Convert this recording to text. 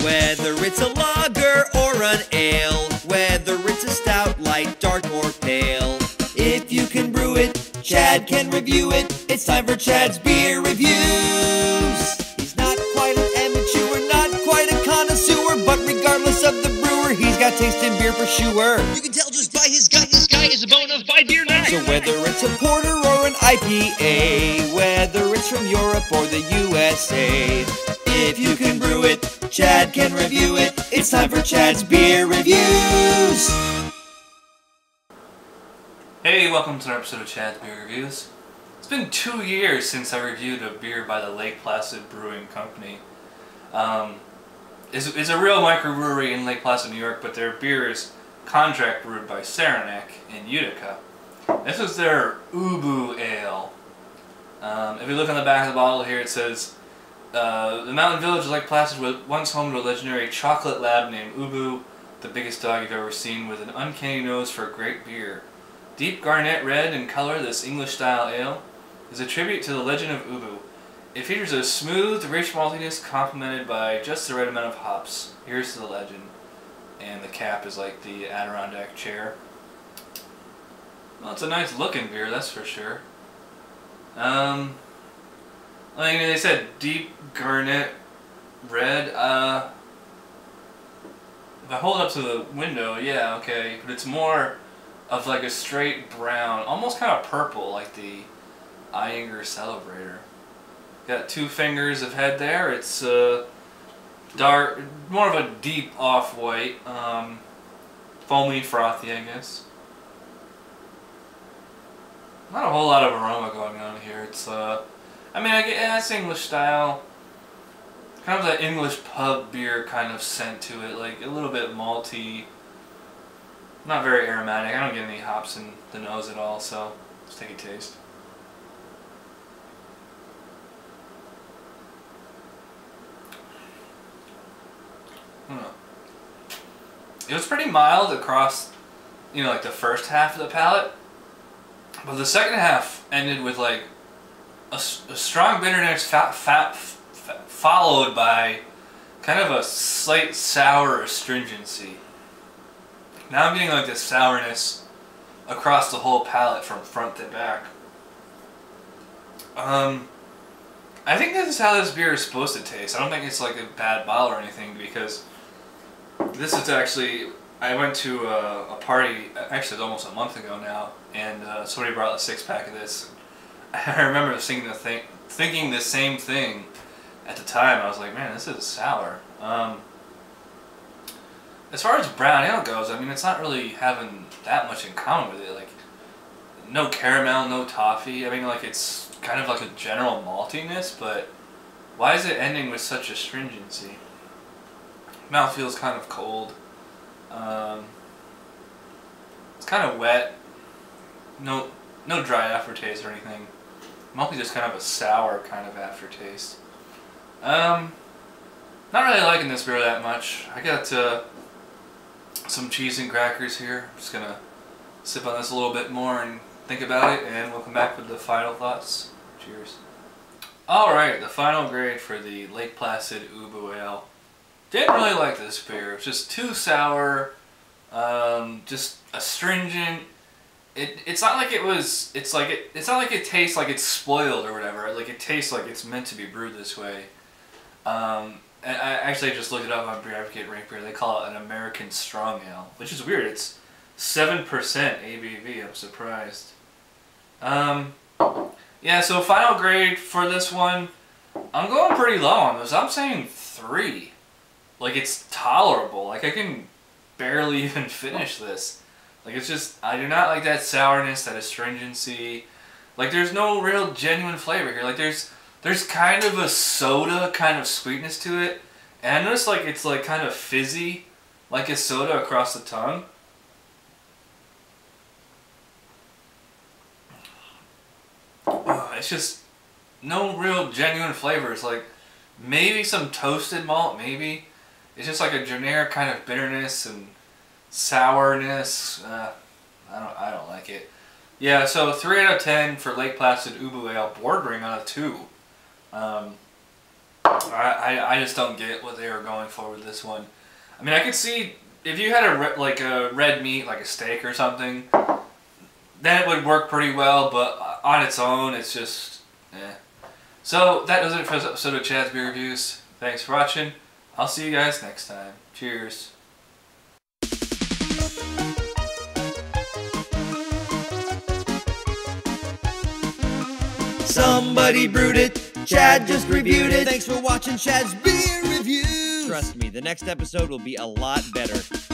Whether it's a lager or an ale, whether it's a stout, light, dark, or pale. If you can brew it, Chad can review it. It's time for Chad's Beer Reviews. He's not quite an amateur, not quite a connoisseur, but regardless of the brewer, he's got taste in beer for sure. You can tell just by his gut, this guy is a bona fide beer nut. So whether it's a porter or an IPA, whether it's from Europe or the USA, if you can brew it, Chad can review it. It's time for Chad's Beer Reviews. Hey, welcome to another episode of Chad's Beer Reviews. It's been 2 years since I reviewed a beer by the Lake Placid Brewing Company. It's a real microbrewery in Lake Placid, New York, but their beer is contract brewed by Saranac in Utica. This is their Ubu Ale. If you look on the back of the bottle here, it says, the mountain village of Lake Placid was once home to a legendary chocolate lab named Ubu, the biggest dog you've ever seen, with an uncanny nose for great beer. Deep garnet red in color, this English-style ale is a tribute to the legend of Ubu. It features a smooth, rich maltiness complemented by just the right amount of hops. Here's to the legend. And the cap is like the Adirondack chair. Well, it's a nice looking beer, that's for sure. I mean, they said deep garnet red. If I hold it up to the window, yeah, okay. But it's more of like a straight brown, almost kind of purple, like the Iyengar Celebrator. Got 2 fingers of head there. It's dark, more of a deep off-white, foamy, frothy, I guess. Not a whole lot of aroma going on here. It's I mean, I guess English style. Kind of that English pub beer kind of scent to it, like a little bit malty. Not very aromatic. I don't get any hops in the nose at all, so let's take a taste. It was pretty mild across, you know, like the first half of the palate, but the second half ended with like a strong bitterness followed by kind of a slight sour astringency. Now I'm getting like this sourness across the whole palate from front to back. I think this is how this beer is supposed to taste. I don't think it's like a bad bottle or anything, because this is actually, I went to a party, actually it was almost a month ago now, and somebody brought a 6-pack of this. I remember thinking the same thing at the time. I was like, man, this is sour. As far as brown ale goes, I mean, it's not really having that much in common with it. Like, no caramel, no toffee. I mean, like, it's kind of like a general maltiness, but why is it ending with such astringency? Mouth feels kind of cold. It's kind of wet. No dry aftertaste or anything. Mostly just kind of a sour kind of aftertaste. Not really liking this beer that much. I got some cheese and crackers here. I'm just gonna sip on this a little bit more and think about it, and we'll come back with the final thoughts. Cheers. Alright, the final grade for the Lake Placid Ubu Ale. Didn't really like this beer. It's just too sour, just astringent. It's not like it was, it's not like it tastes like it's spoiled or whatever. Like, it tastes like it's meant to be brewed this way. And I actually just looked it up on Beer Advocate Rank Beer. They call it an American Strong Ale, which is weird. It's 7% ABV. I'm surprised. Yeah, so final grade for this one, I'm going pretty low on this. I'm saying 3. Like, it's tolerable. Like, I can barely even finish this. Like, it's just, I do not like that sourness, that astringency. Like, there's no real genuine flavor here. Like, there's kind of a soda kind of sweetness to it. And I noticed, like, it's, like, kind of fizzy, like a soda across the tongue. It's just no real genuine flavors. Like, maybe some toasted malt, maybe. It's just like a generic kind of bitterness and sourness. I don't like it. Yeah, so 3 out of 10 for Lake Placid Ubu Ale, bordering on a 2. I just don't get what they were going for with this one. I mean, I could see if you had a red meat, like a steak or something, then it would work pretty well, but on its own, it's just, eh. So, that does it for this episode of Chad's Beer Reviews. Thanks for watching. I'll see you guys next time. Cheers. Somebody brewed it, Chad just reviewed it. Thanks for watching Chad's Beer Reviews. Trust me, the next episode will be a lot better.